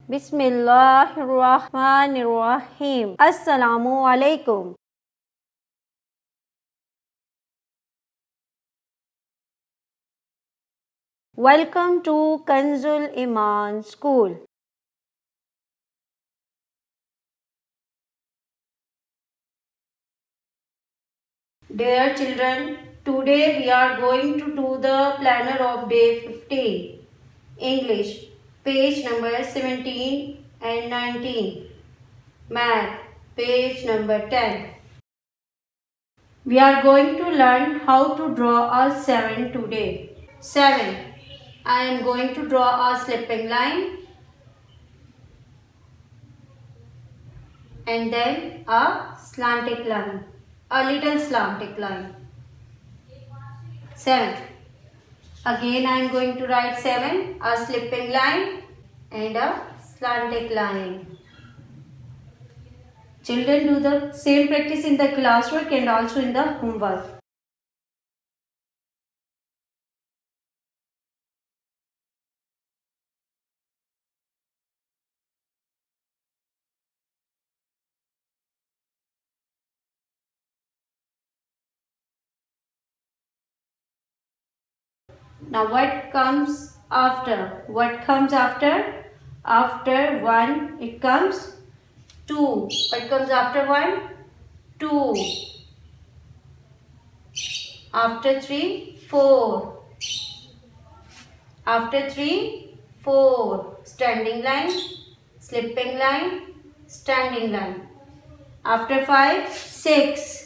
Bismillahirrahmanirrahim. Assalamu alaikum. Welcome to Kanzul Iman School. Dear children, today we are going to do the planner of day 15. English, page number 17 and 19. Math, page number 10. We are going to learn how to draw a 7 today. 7. I am going to draw a slipping line and then a slanted line, a little slanted line. 7. Again I am going to write 7, a slipping line and a slanted line. Children, do the same practice in the classwork and also in the homework. Now what comes after? What comes after? After 1 it comes 2. What comes after 1? 2. After 3, 4. After 3, 4. Standing line, slipping line, standing line. After 5, 6.